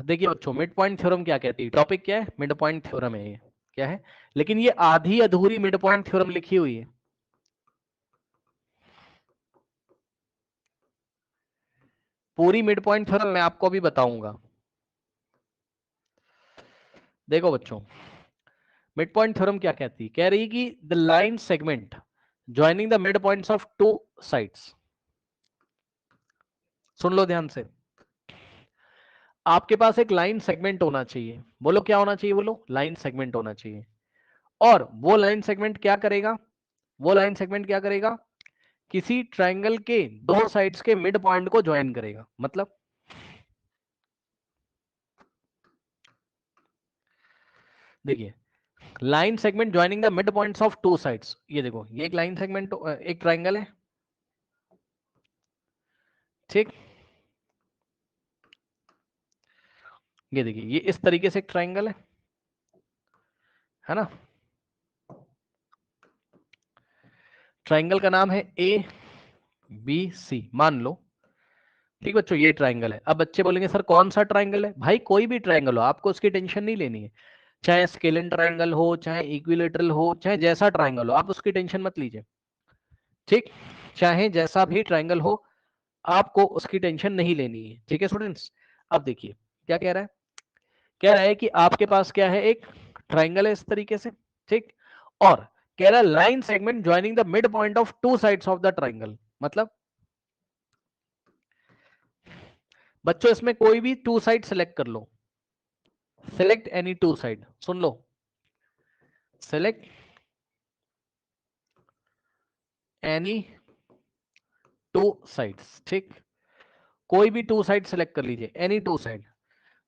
देखिए बच्चों, mid point theorem क्या कहती है, टॉपिक क्या है, मिड पॉइंट थ्योरम है ये, क्या है, लेकिन ये आधी अधूरी मिड पॉइंट थ्योरम लिखी हुई है। पूरी मिड पॉइंट थ्योरम मैं आपको अभी बताऊंगा। देखो बच्चों, मिड पॉइंट थ्योरम क्या कहती है, कह रही कि the line segment joining the mid points of two sides. सुन लो ध्यान से, आपके पास एक लाइन सेगमेंट होना चाहिए, बोलो क्या होना चाहिए, बोलो लाइन सेगमेंट होना चाहिए। और वो लाइन सेगमेंट क्या करेगा, वो लाइन सेगमेंट क्या करेगा, किसी ट्रायंगल के दो साइड्स के मिड पॉइंट को ज्वाइन करेगा। मतलब देखिए, line segment joining the mid points of two sides, ये देखो, ये एक लाइन सेगमेंट, एक ट्रायंगल है, ठीक, ये देखिए, ये इस तरीके से एक ट्रायंगल है ना, ट्रायंगल का नाम है ए बी सी, मान लो, ठीक बच्चों, ये ट्रायंगल है। अब बच्चे बोलेंगे सर कौन सा ट्रायंगल है, भाई कोई भी ट्रायंगल हो, आपको उसकी टेंशन नहीं लेनी है, चाहे स्केलेन ट्रायंगल हो, चाहे इक्विलेटरल हो, चाहे जैसा ट्रायंगल हो, आप उसकी टेंशन मत लीजिए, ठीक, चाहे जैसा भी ट्रायंगल हो, आपको उसकी टेंशन नहीं लेनी है, ठीक है स्टूडेंट्स। अब देखिए क्या कह रहा है, कह रहा है कि आपके पास क्या है, एक ट्रायंगल है इस तरीके से, ठीक, और कह रहा है line segment joining the mid point of two sides of the triangle. मतलब बच्चों इसमें कोई भी टू साइड सेलेक्ट कर लो, सेलेक्ट एनी टू साइड, सुन लो, सेलेक्ट एनी टू साइड्स, ठीक, कोई भी टू साइड सेलेक्ट कर लीजिए, एनी टू साइड।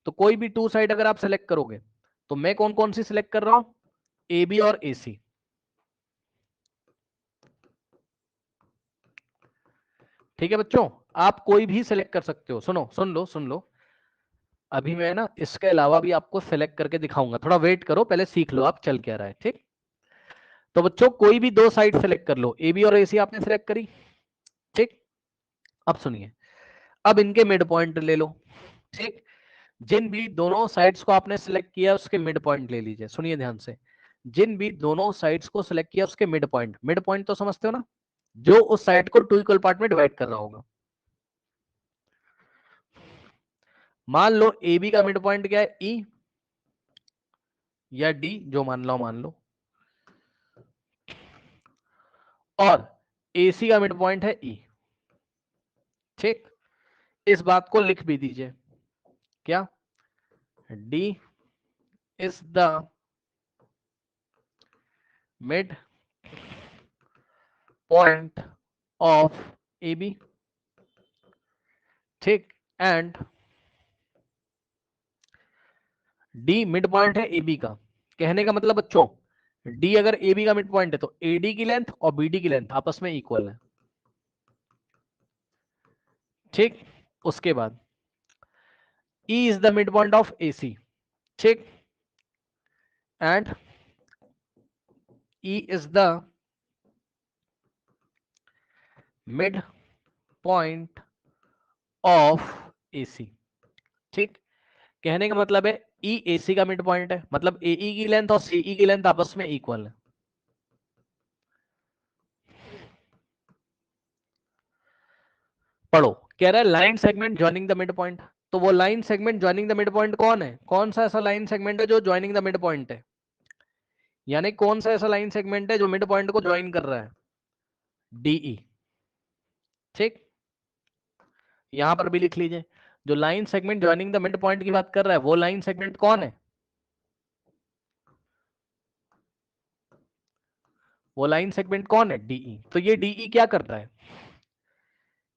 तो कोई भी टू साइड अगर आप सेलेक्ट करोगे, तो मैं कौन कौन सी सेलेक्ट कर रहा हूं, ए बी और ए सी, ठीक है बच्चों, आप कोई भी सेलेक्ट कर सकते हो। सुनो, सुन लो, सुन लो, अभी मैं ना इसके अलावा भी आपको सेलेक्ट करके दिखाऊंगा, थोड़ा वेट करो, पहले सीख लो आप चल क्या रहा है, ठीक। तो बच्चों कोई भी दो साइड सेलेक्ट कर लो, ए बी और ए सी आपने सेलेक्ट करी, ठीक। अब सुनिए, अब इनके मिड पॉइंट ले लो, ठीक, जिन भी दोनों साइड्स को आपने सेलेक्ट किया उसके मिड पॉइंट ले लीजिए। सुनिए ध्यान से, जिन भी दोनों साइड्स को सेलेक्ट किया उसके मिड पॉइंट, मिड पॉइंट तो समझते हो ना, जो उस साइड को टू इक्वल पार्ट में डिवाइड कर रहा होगा। मान लो ए बी का मिड पॉइंट क्या है, ई या डी, जो मान लो, और ए सी का मिड पॉइंट है ई, ठीक, इस बात को लिख भी दीजिए, क्या, D is the mid point of A B, ठीक, एंड डी मिड पॉइंट है ए बी का। कहने का मतलब बच्चों, डी अगर ए बी का मिड पॉइंट है तो ए डी की लेंथ और बी डी की लेंथ आपस में इक्वल है, ठीक। उसके बाद E is the mid point of A C, ठीक, and E is the mid point of A C, ठीक। कहने का मतलब है ई ए सी का मिड पॉइंट है, मतलब ए ई की लेंथ और सी ई की लेंथ आपस में इक्वल है। पढ़ो, कह रहा है line segment joining the mid point, तो वो line segment joining the mid point कौन है, कौन सा ऐसा लाइन सेगमेंट है जो ज्वाइनिंग द मिड पॉइंट है, यानी कौन सा ऐसा लाइन सेगमेंट है जो मिड पॉइंट को ज्वाइन कर रहा है, डीई, ठीक। यहां पर भी लिख लीजिए, जो line segment joining the mid point की बात कर रहा है वो लाइन सेगमेंट कौन है, वो लाइन सेगमेंट कौन है, डीई। तो ये डीई क्या करता है,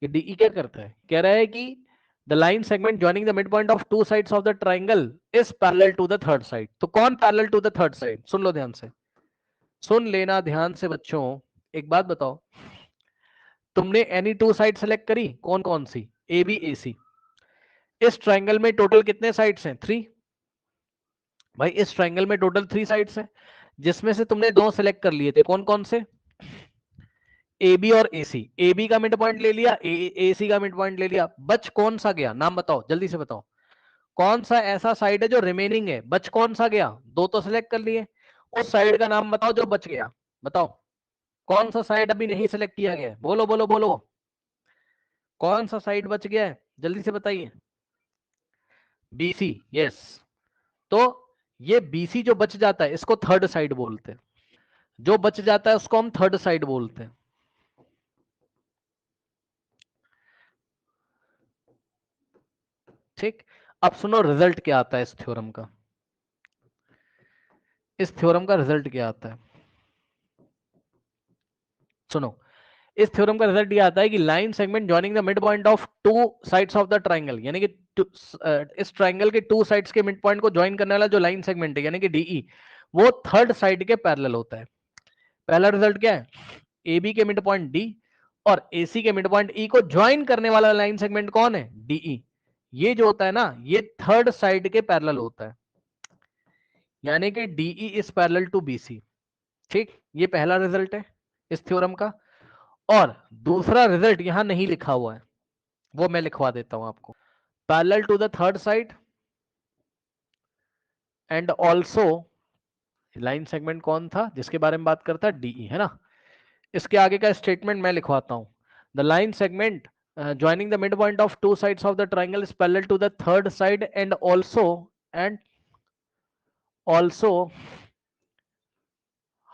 ये डीई क्या करता है, कह रहा है कि the line segment joining the mid point of two sides of the triangle is parallel to the third side. तो कौन parallel to the third side, सुन लो ध्यान से, सुन लेना ध्यान से बच्चों। एक बात बताओ, तुमने एनी टू साइड सेलेक्ट करी, कौन कौन सी, ए बी ए सी। इस ट्रायंगल में टोटल कितने साइड्स हैं, थ्री, भाई इस ट्रायंगल में टोटल थ्री साइड्स हैं, जिसमें से तुमने दो सेलेक्ट कर लिए थे, कौन कौन से, ए बी और ए सी। ए बी का मिड पॉइंट ले लिया, ए सी का मिड पॉइंट ले लिया, बच कौन सा गया, नाम बताओ जल्दी से बताओ, कौन सा ऐसा साइड है जो रिमेनिंग है, बच कौन सा गया, दो तो सिलेक्ट कर लिए, उस साइड का नाम बताओ जो बच गया। बताओ कौन सा साइड अभी नहीं सिलेक्ट किया गया है, बोलो बोलो बोलो, कौन सा साइड बच गया है, जल्दी से बताइए। BC, yes. तो ये बीसी जो बच जाता है इसको थर्ड साइड बोलते हैं, जो बच जाता है उसको हम थर्ड साइड बोलते हैं। ठीक, अब सुनो रिजल्ट क्या आता है इस थ्योरम का, इस थ्योरम का रिजल्ट क्या आता है, सुनो। इस थ्योरम का रिजल्ट ये आता है कि line segment joining the mid point of two sides of the triangle, यानी कि इस ट्राइंगल के टू साइड्स के मिड पॉइंट को ज्वाइन करने वाला जो लाइन सेगमेंट है यानी कि डीई, वो थर्ड साइड के पैरेलल होता है। पहला रिजल्ट क्या है, ए बी के मिड पॉइंट डी और ए सी के मिड पॉइंट ई को ज्वाइन करने वाला लाइन सेगमेंट कौन है, डीई। ये जो होता है ना ये थर्ड साइड के पैरेलल होता है, यानी कि DE is parallel to BC. ठीक, ये पहला रिजल्ट है इस थ्योरम का। और दूसरा रिजल्ट यहां नहीं लिखा हुआ है, वो मैं लिखवा देता हूं आपको। Parallel to the third side and also, line segment कौन था जिसके बारे में बात करता है, डीई है ना। इसके आगे का स्टेटमेंट मैं लिखवाता हूं। The line segment joining the midpoint of two sides of the triangle is parallel to the third side and also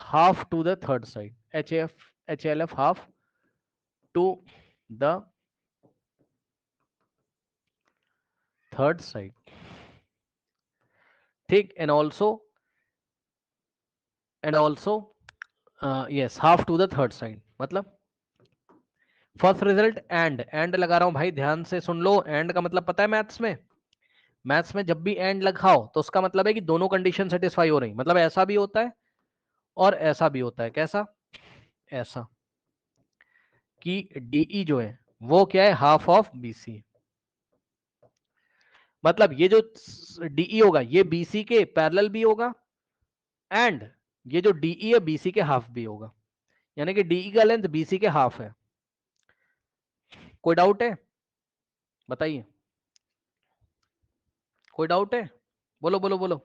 half to the third side, HLF half to the third side। ठीक, and also yes half to the third side, मतलब first result and लगा रहा हूं भाई, ध्यान से सुन लो। And का मतलब पता है मैथ्स में, मैथ्स में जब भी एंड लगाओ तो उसका मतलब है कि दोनों कंडीशन सेटिस्फाई हो रही, मतलब ऐसा भी होता है और ऐसा भी होता है। कैसा, ऐसा कि डीई जो है वो क्या है, हाफ ऑफ बीसी। मतलब ये जो डीई होगा ये बीसी के पैरेलल भी होगा एंड ये जो डीई है बीसी के हाफ भी होगा, यानी कि डीई का लेंथ बीसी के हाफ है। कोई डाउट है, बताइए, कोई डाउट है, बोलो बोलो बोलो।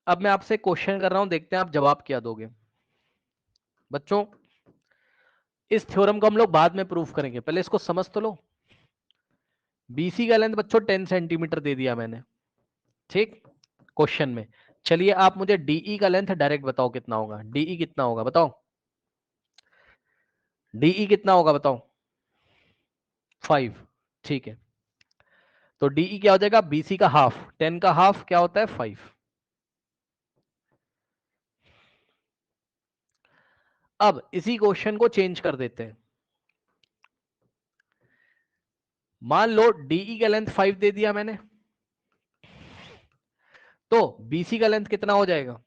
अब मैं आपसे क्वेश्चन कर रहा हूं, देखते हैं आप जवाब क्या दोगे। बच्चों इस थ्योरम को हम लोग बाद में प्रूफ करेंगे, पहले इसको समझ तो लो। बीसी का लेंथ बच्चों 10 सेंटीमीटर दे दिया मैंने, ठीक, क्वेश्चन में। चलिए आप मुझे डीई का लेंथ डायरेक्ट बताओ कितना होगा, डीई कितना होगा बताओ, डीई कितना होगा बताओ, 5। ठीक है, तो डीई क्या हो जाएगा, बीसी का हाफ, 10 का हाफ क्या होता है 5। अब इसी क्वेश्चन को चेंज कर देते हैं। मान लो डीई का लेंथ 5 दे दिया मैंने, तो बीसी का लेंथ कितना हो जाएगा,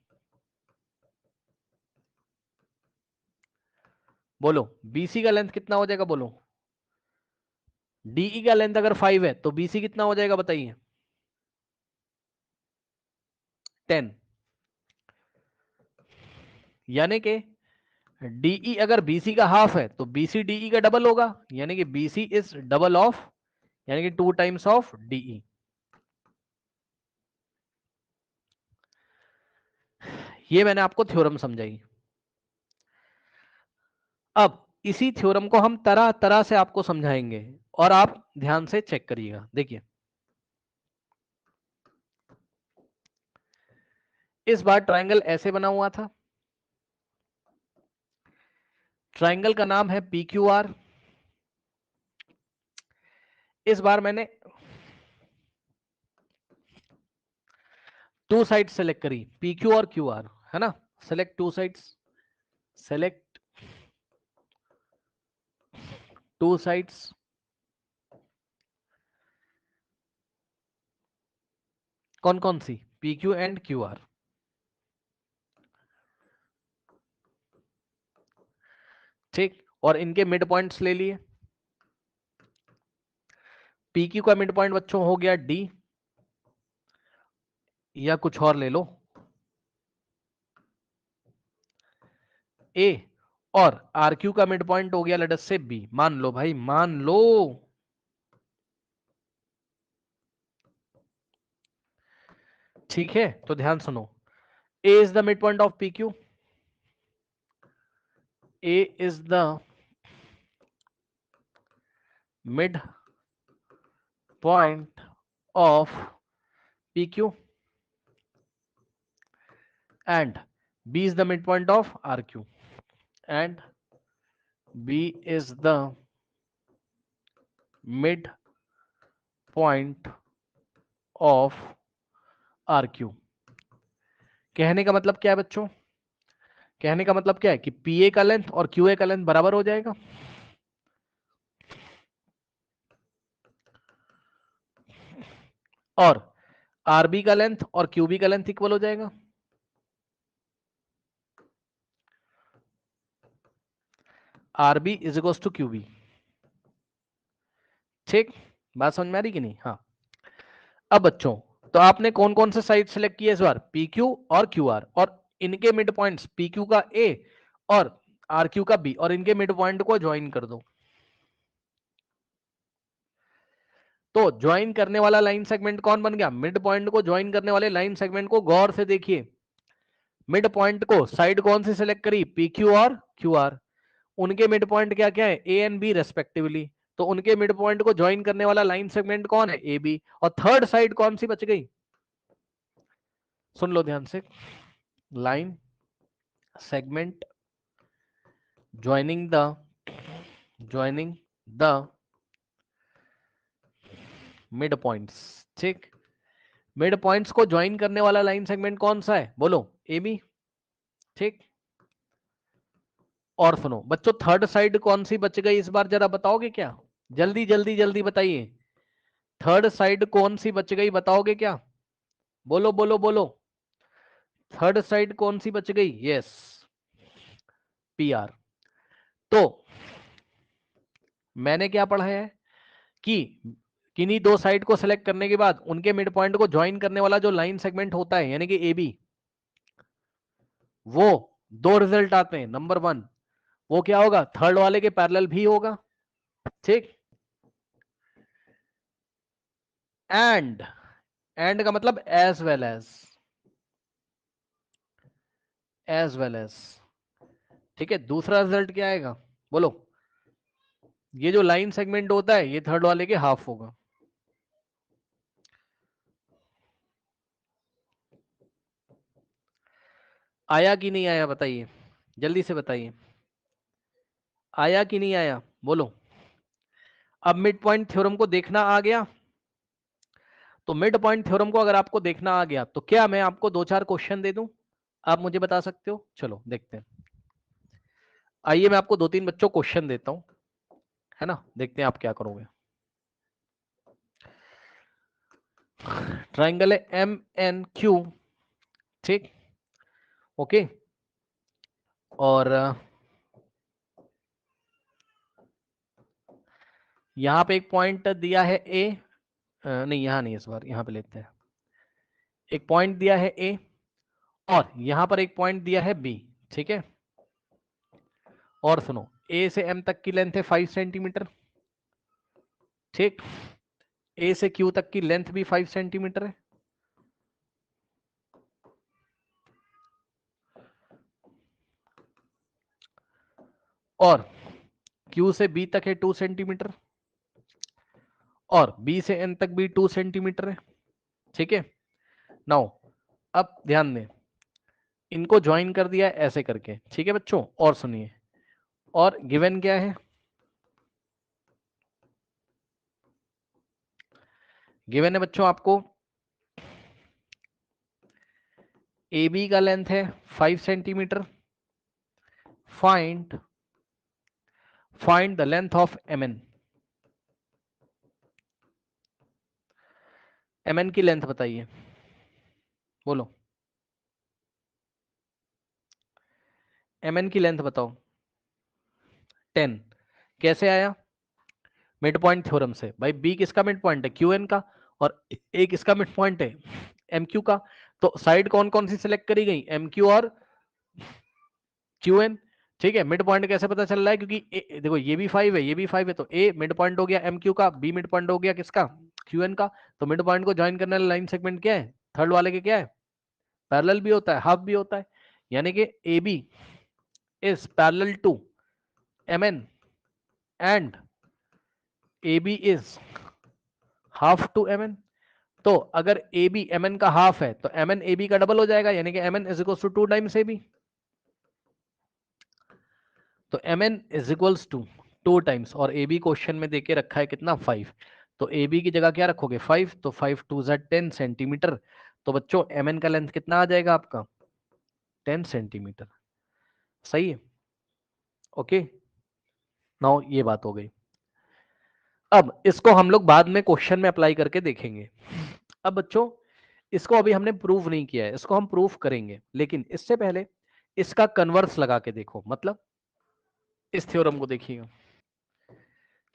बोलो बीसी का लेंथ कितना हो जाएगा बोलो। डीई का लेंथ अगर 5 है तो बीसी कितना हो जाएगा बताइए, 10। यानी कि डीई अगर बीसी का हाफ है तो बीसी डीई का डबल होगा, यानी कि बीसी इज डबल ऑफ, यानी कि 2 टाइम्स ऑफ डीई। ये मैंने आपको थ्योरम समझाई। अब इसी थ्योरम को हम तरह तरह से आपको समझाएंगे और आप ध्यान से चेक करिएगा। देखिए इस बार ट्रायंगल ऐसे बना हुआ था, ट्रायंगल का नाम है पी क्यू आर। इस बार मैंने टू साइड सेलेक्ट करी, पी क्यू और क्यू आर, है ना। Select two sides, select two sides, कौन कौन सी, P Q and Q R. ठीक, और इनके मिड पॉइंट्स ले लिए। पी क्यू का मिड पॉइंट बच्चों हो गया डी, या कुछ और ले लो ए, और आर क्यू का मिड पॉइंट हो गया लेट अस से बी। मान लो भाई मान लो, ठीक है, तो ध्यान सुनो, A is the mid point of P Q, A is the mid point of P Q and B is the midpoint of RQ and B is the midpoint of RQ। कहने का मतलब क्या है बच्चों? कहने का मतलब क्या है कि PA का लेंथ और QA का लेंथ बराबर हो जाएगा, और RB का लेंथ और QB का लेंथ इक्वल हो जाएगा। RB is equal to QB। ठीक, बात समझ में आ रही कि नहीं? हाँ। अब बच्चों, तो आपने कौन कौन से साइड सेलेक्ट किए इस बार? PQ और QR, और इनके मिड पॉइंट्स PQ का A और RQ का B, और इनके मिड पॉइंट को ज्वाइन कर दो। तो ज्वाइन करने वाला लाइन सेगमेंट कौन बन गया? मिड पॉइंट को ज्वाइन करने वाले लाइन सेगमेंट को गौर से देखिए। मिड पॉइंट को साइड कौन सी सिलेक्ट करी? PQ और QR। उनके मिड पॉइंट क्या क्या है? A and B respectively. तो उनके मिड पॉइंट को ज्वाइन करने वाला लाइन सेगमेंट कौन है? AB। और थर्ड साइड कौन सी बच गई? सुन लो ध्यान से, line segment joining the mid points. ठीक, मिड पॉइंट्स को ज्वाइन करने वाला लाइन सेगमेंट कौन सा है? बोलो, AB। ठीक, और सुनो बच्चों, थर्ड साइड कौन सी बच गई इस बार, जरा बताओगे क्या? जल्दी जल्दी जल्दी बताइए, थर्ड साइड कौन सी बच गई, बताओगे क्या? बोलो बोलो बोलो, थर्ड साइड कौन सी बच गई? Yes, PR। तो मैंने क्या पढ़ा है कि किन्हीं दो साइड को सिलेक्ट करने के बाद उनके मिड पॉइंट को ज्वाइन करने वाला जो लाइन सेगमेंट होता है, यानी कि AB, वो दो रिजल्ट आते हैं। नंबर 1, वो क्या होगा? थर्ड वाले के पैरेलल भी होगा। ठीक, एंड का मतलब एज वेल एज। ठीक है, दूसरा रिजल्ट क्या आएगा? बोलो, ये जो लाइन सेगमेंट होता है ये थर्ड वाले के हाफ होगा। आया कि नहीं आया बताइए, जल्दी से बताइए, आया कि नहीं आया? बोलो। अब मिड पॉइंट थ्योरम को देखना आ गया? तो मिड पॉइंट थ्योरम को अगर आपको देखना आ गया तो क्या मैं आपको 2-4 क्वेश्चन दे दूं? आप मुझे बता सकते हो? चलो देखते हैं। आइए मैं आपको 2-3 बच्चों क्वेश्चन देता हूं, है ना, देखते हैं आप क्या करोगे। ट्राइंगल है MNQ। ठीक, ओके, और यहां पे एक पॉइंट दिया है A, नहीं यहां नहीं, इस बार यहां पे लेते हैं। एक पॉइंट दिया है A और यहां पर एक पॉइंट दिया है B। ठीक है, और सुनो, A से M तक की लेंथ है 5 सेंटीमीटर। ठीक, A से Q तक की लेंथ भी 5 सेंटीमीटर है। और Q से B तक है 2 सेंटीमीटर, और B से N तक भी 2 सेंटीमीटर है। ठीक है, नाउ अब ध्यान दें, इनको ज्वाइन कर दिया ऐसे करके। ठीक है बच्चों, और सुनिए, और गिवन क्या है? गिवन है बच्चों आपको AB का लेंथ है 5 centimetre, find the length of MN। MN की लेंथ बताइए, बोलो, MN की लेंथ बताओ। 10। कैसे आया? मिड पॉइंट थ्योरम से। भाई B किसका मिड पॉइंट है? QN का, और A किसका मिड पॉइंट है? MQ का। तो साइड कौन कौन सी सिलेक्ट करी गई? MQ और QN। ठीक है, मिड पॉइंट कैसे पता चल रहा है? क्योंकि देखो ये भी 5 है, ये भी 5 है, तो A मिड पॉइंट हो गया MQ का, B मिड पॉइंट हो गया किसका? QN का। तो मिड पॉइंट को ज्वाइन करने वाला लाइन सेगमेंट क्या है? थर्ड वाले के क्या है, पैरेलल भी होता है, हाफ भी होता है, यानी कि A B is parallel to M N and A B is half to M N. तो अगर ए बी एम एन का हाफ है तो एम एन ए बी का डबल हो जाएगा, यानी कि M N is equal to 2 times A B. तो M N is equals to 2 times, और ए बी क्वेश्चन में देके रखा है कितना 5, तो ए बी की जगह क्या रखोगे 5, तो 5 टू ज़ा 10 सेंटीमीटर। तो बच्चों एम एन का लेंथ कितना आ जाएगा आपका 10 सेंटीमीटर, सही है। ओके, नाउ ये बात हो गई। अब इसको हम लोग बाद में क्वेश्चन में अप्लाई करके देखेंगे। अब बच्चों इसको अभी हमने प्रूव नहीं किया है, इसको हम प्रूव करेंगे, लेकिन इससे पहले इसका कन्वर्स लगा के देखो। मतलब इस थ्योरम को देखिएगा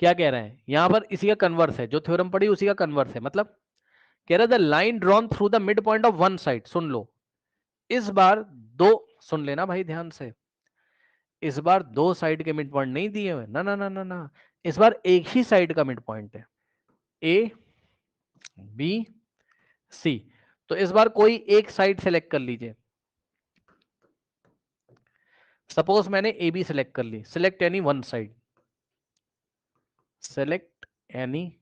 क्या कह रहे हैं, यहां पर इसी का कन्वर्स है, जो थ्योरम पढ़ी उसी का कन्वर्स है। मतलब कह रहा है the line drawn through the mid point of one side, सुन लो, इस बार दो, सुन लेना भाई ध्यान से, इस बार दो साइड के मिड पॉइंट नहीं दिए हुए, ना ना ना ना ना, इस बार एक ही साइड का मिड पॉइंट है, ए बी सी। तो इस बार कोई एक साइड सेलेक्ट कर लीजिए, सपोज मैंने ए बी सेलेक्ट कर ली, select any one side, select any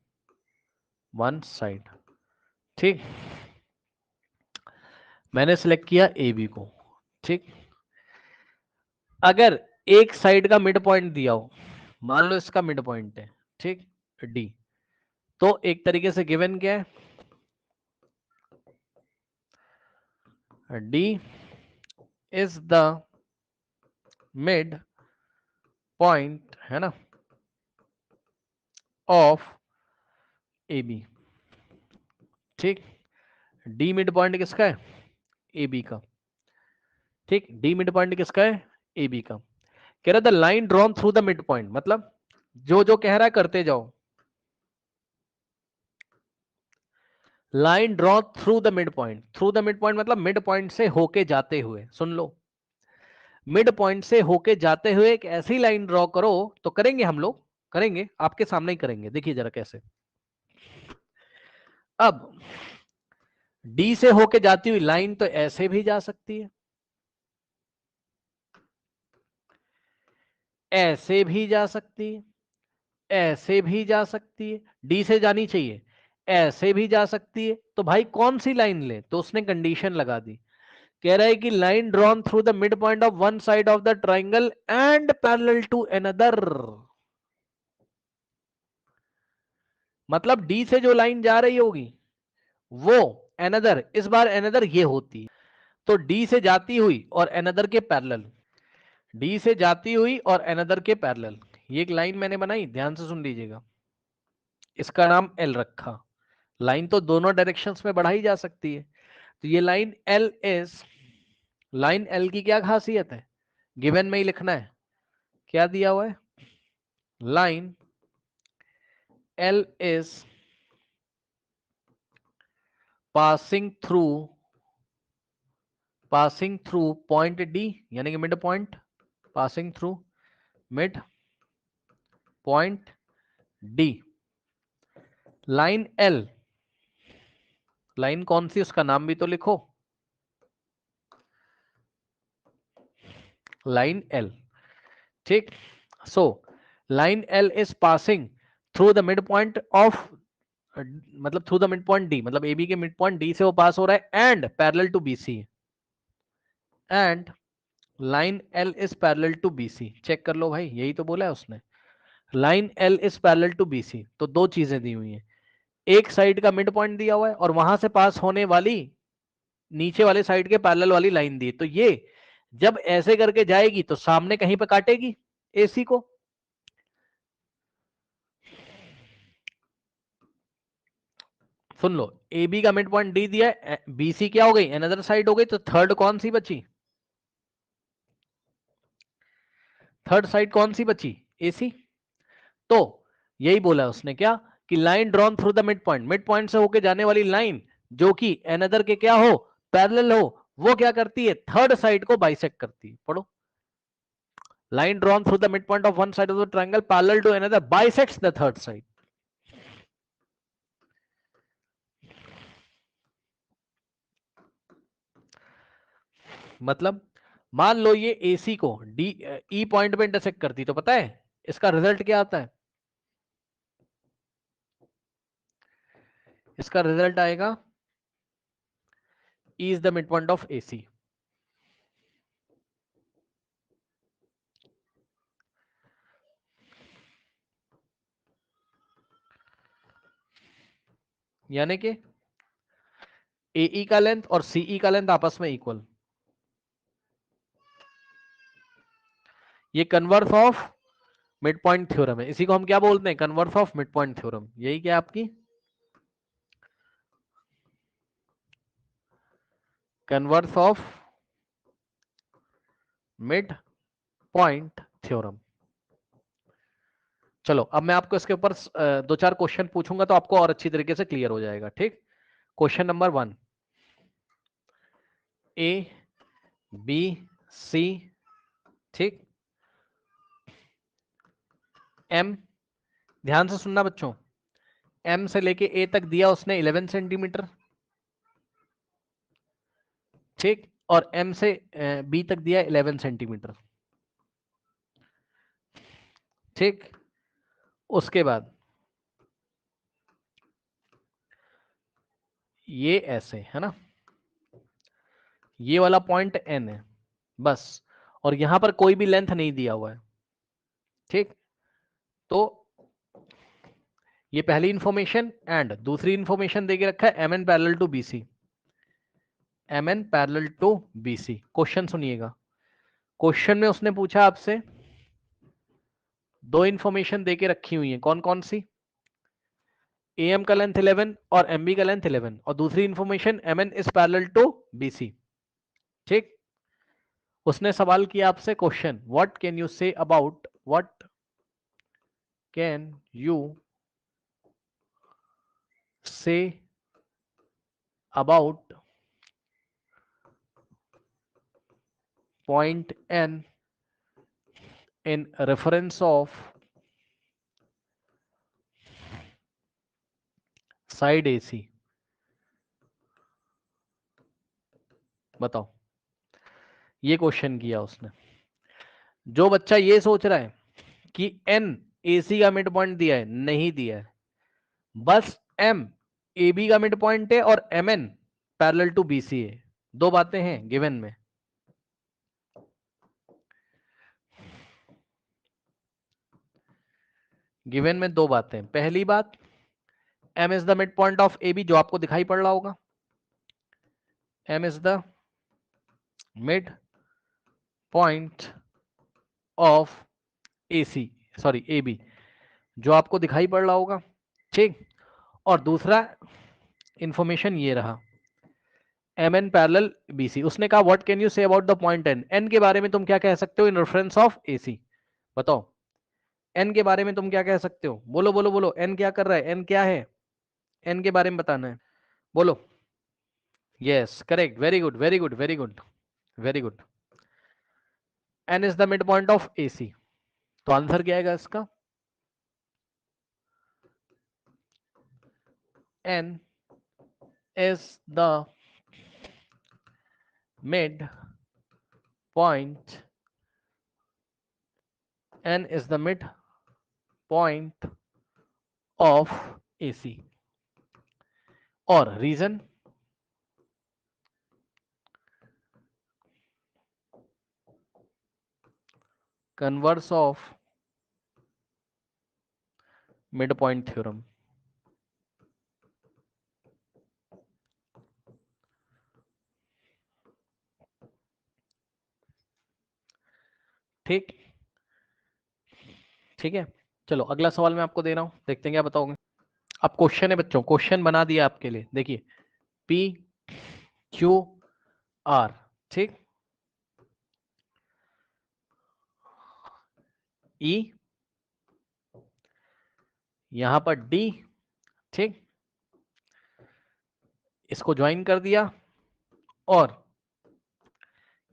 one side, ठीक, मैंने सिलेक्ट किया ए बी को, ठीक। अगर एक साइड का मिड पॉइंट दिया हो, मान लो इसका मिड पॉइंट है, ठीक, डी, तो एक तरीके से गिवन क्या है, D is the mid point, है ना, ऑफ ए बी, ठीक। डी मिड पॉइंट किसका है, ए बी का, ठीक, डी मिड पॉइंट किसका है, ए बी का। कह रहा the line drawn through the mid point, मतलब जो जो कह रहा है करते जाओ, line draw through the mid point, through the mid point मतलब मिड पॉइंट से होके जाते हुए, सुन लो, मिड पॉइंट से होके जाते हुए एक ऐसी लाइन ड्रॉ करो, तो करेंगे हम लोग, करेंगे आपके सामने ही करेंगे, देखिए जरा कैसे। अब डी से होके जाती हुई लाइन तो ऐसे भी जा सकती है, ऐसे भी जा सकती है, ऐसे भी जा सकती है, डी से जानी चाहिए, ऐसे भी जा सकती है, तो भाई कौन सी लाइन ले, तो उसने कंडीशन लगा दी, कह रहा है कि line drawn through the mid point of one side of the triangle and parallel to another. मतलब डी से जो लाइन जा रही होगी वो अनदर, इस बार अनदर ये होती है, तो डी से जाती हुई और अनदर के पैरेलल, डी से जाती हुई और अनदर के पैरेलल, ये एक लाइन मैंने बनाई, ध्यान से सुन लीजिएगा, इसका नाम एल रखा। लाइन तो दोनों डायरेक्शंस में बढ़ाई जा सकती है, तो ये line L is, line L की क्या खासियत है, गिवन में ही लिखना है, क्या दिया हुआ है, line L is passing through point D, यानी कि mid point, passing through mid point D. Line L, line कौन सी उसका नाम भी तो लिखो, लाइन एल, ठीक। So line L is passing through the mid point of, मतलब through the mid point D, मतलब ए बी के मिड पॉइंट डी से वो पास हो रहा है, and parallel to B C, and line L is parallel to B C, check कर लो भाई, यही तो बोला है उसने, line L is parallel to B C, तो दो चीजें दी हुई हैं, एक साइड का मिड पॉइंट दिया हुआ है और वहां से पास होने वाली नीचे वाले साइड के पैरेलल वाली लाइन दी, तो ये जब ऐसे करके जाएगी तो सामने कहीं पे काटेगी एसी को, सुन लो, ए बी का मिड पॉइंट डी दिया है, बीसी क्या हो गई, अनदर साइड हो गई, तो थर्ड कौन सी बची, थर्ड साइड कौन सी बची, एसी। तो यही बोला उसने क्या, कि line drawn through the mid point से होके जाने वाली लाइन जो कि अनदर के क्या हो, पैरेलल हो, वो क्या करती है, थर्ड साइड को बाइसेक्ट करती है, पढ़ो, line drawn through the mid point of one side of the triangle parallel to another bisects the third side. मतलब मान लो ये AC को डी ई पॉइंट पे इंटरसेक्ट करती, तो पता है इसका रिजल्ट क्या आता है? इसका रिजल्ट आएगा E is the midpoint of AC. यानी कि AE का लेंथ और CE का लेंथ आपस में इक्वल। ये converse of mid point theorem है, इसी को हम क्या बोलते हैं? Converse of mid point theorem. यही क्या आपकी converse of mid point theorem. चलो अब मैं आपको इसके ऊपर दो चार क्वेश्चन पूछूंगा तो आपको और अच्छी तरीके से क्लियर हो जाएगा। ठीक, क्वेश्चन नंबर 1, ABC, ठीक, M, ध्यान से सुनना बच्चों, M से लेके A तक दिया उसने 11 सेंटीमीटर, ठीक, और M से B तक दिया 11 सेंटीमीटर, ठीक। उसके बाद ये ऐसे है ना, ये वाला पॉइंट N है बस, और यहां पर कोई भी लेंथ नहीं दिया हुआ है, ठीक। तो ये पहली इंफॉर्मेशन, एंड दूसरी इंफॉर्मेशन देके रखा है MN parallel to BC, MN parallel to BC। Question सुनिएगा, क्वेश्चन में उसने पूछा आपसे, दो इंफॉर्मेशन देके रखी हुई है, कौन कौन सी? AM का लेंथ 11 और MB का लेंथ 11, और दूसरी information MN is parallel to BC, ठीक। उसने सवाल किया आपसे, question, what can you say about, what can you say about point N in reference of side AC। बताओ, ये क्वेश्चन किया उसने। जो बच्चा ये सोच रहा है कि N AC का मिड पॉइंट दिया है, नहीं दिया है, बस M AB का मिड पॉइंट है और MN पैरेलल टू BC है, दो बातें हैं गिवन में। गिवन में दो बातें, पहली बात M is the mid point of AB, जो आपको दिखाई पड़ रहा होगा, M is the mid point of AC, sorry AB, जो आपको दिखाई पड़ रहा होगा, ठीक। और दूसरा इंफॉर्मेशन ये रहा, MN पैरेलल BC। उसने कहा what can you say about the point N, N के बारे में तुम क्या कह सकते हो इन रेफरेंस ऑफ AC? बताओ, N के बारे में तुम क्या कह सकते हो? बोलो बोलो बोलो, N क्या कर रहा है? N क्या है? N के बारे में बताना है, बोलो। Yes correct, very good very good very good very good. N is the mid point of AC, तो आंसर क्या आएगा इसका? N is the mid point, N is the mid point of AC। और reason, converse of mid point theorem. ठीक, ठीक है। चलो अगला सवाल मैं आपको दे रहा हूं, देखते हैं क्या बताओगे। अब क्वेश्चन है बच्चों, क्वेश्चन बना दिया आपके लिए, देखिए PQR, ठीक, E, यहां पर D, ठीक, इसको ज्वाइन कर दिया, और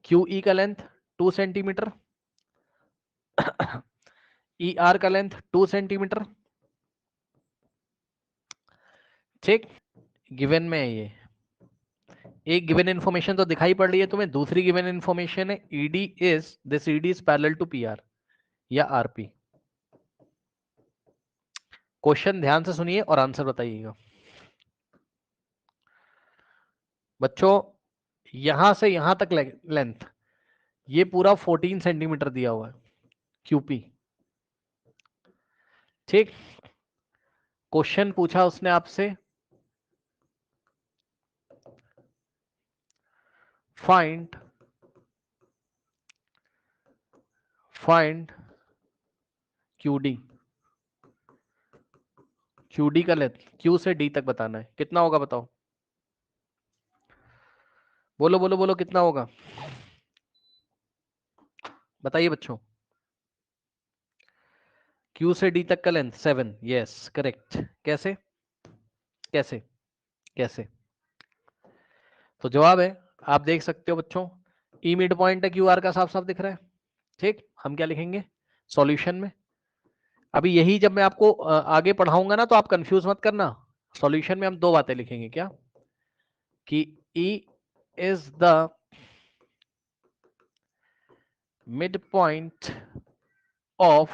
QE का लेंथ 2 सेंटीमीटर, ER का लेंथ 2 सेंटीमीटर, ठीक, गिवन में है ये, एक गिवन इन्फॉर्मेशन तो दिखाई पड़ रही है तुम्हें, दूसरी गिवन इन्फॉर्मेशन है ED is this, ED is parallel to PR या आरपी। क्वेश्चन ध्यान से सुनिए और आंसर बताइएगा बच्चों। यहां से यहां तक लेंथ, ये पूरा 14 सेंटीमीटर दिया हुआ है क्यूपी। ठीक, क्वेश्चन पूछा उसने आपसे, फाइंड क्यूडी, क्यूडी का लेंथ क्यू से डी तक बताना है, कितना होगा बताओ, बोलो बोलो बोलो कितना होगा, बताइए बच्चों। क्यू से डी तक का लेंथ 7, यस करेक्ट। कैसे कैसे कैसे? तो जवाब है, आप देख सकते हो बच्चों, ई मिड पॉइंट है क्यू आर का, साफ साफ दिख रहा है। ठीक, हम क्या लिखेंगे सॉल्यूशन में, अभी यही जब मैं आपको आगे पढ़ाऊंगा ना तो आप कंफ्यूज मत करना। सॉल्यूशन में हम दो बातें लिखेंगे, क्या कि E is the mid point of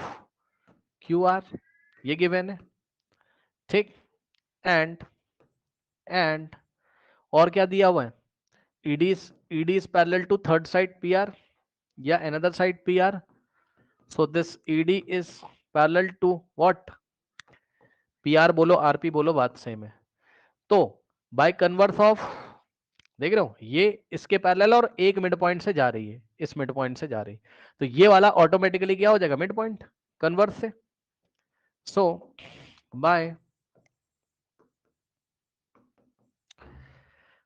Q R, ये गिवन है। ठीक, एंड और क्या दिया हुआ है, ED is parallel to third side P R या another side P R, so this ED is parallel to what, P R बोलो आरपी बोलो बात सेम है। तो बाय कन्वर्स ऑफ, देख रहे हो ये इसके पैरेलल और एक मिड पॉइंट से जा रही है, इस मिड पॉइंट से जा रही है, तो ये वाला ऑटोमेटिकली क्या हो जाएगा मिड पॉइंट कन्वर्स से। So by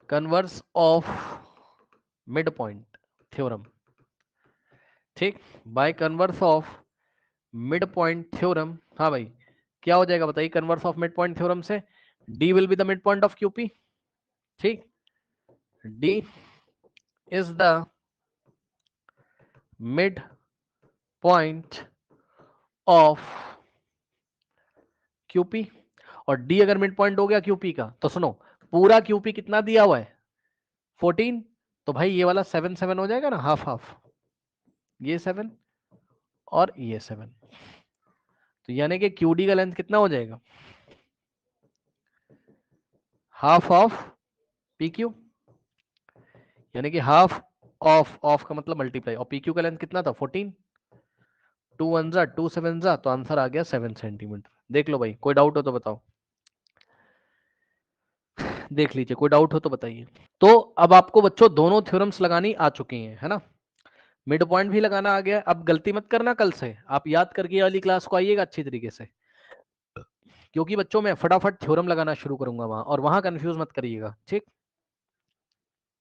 converse of mid point theorem, ठीक, by converse of mid point theorem, हाँ भाई क्या हो जाएगा बताइए converse of mid point theorem से, D will be the mid point of QP. ठीक, D is the mid point of QP, और डी अगर मिड पॉइंट हो गया क्यूपी का तो सुनो, पूरा क्यूपी कितना दिया हुआ है 14, तो भाई ये वाला 7 7 हो जाएगा ना, हाफ हाफ, ये 7 और ये 7, तो यानी कि क्यूडी का लेंथ कितना हो जाएगा हाफ ऑफ पी क्यू, यानी कि हाफ ऑफ का मतलब मल्टीप्लाई, और पी क्यू का लेंथ कितना था 14, 2 1 जा 2 7 जा, तो आंसर आ गया 7 सेंटीमीटर। देख लो भाई, कोई डाउट हो तो बताओ, देख लीजिए कोई डाउट हो तो बताइए। तो अब आपको बच्चों दोनों थ्योरम्स लगानी आ चुकी हैं, है ना, मिड पॉइंट भी लगाना आ गया। अब गलती मत करना, कल से आप याद करके वाली क्लास को आइएगा अच्छी तरीके से, क्योंकि बच्चों मैं फटाफट थ्योरम लगाना शुरू करूंगा वहां, और वहां कंफ्यूज मत करिएगा। ठीक,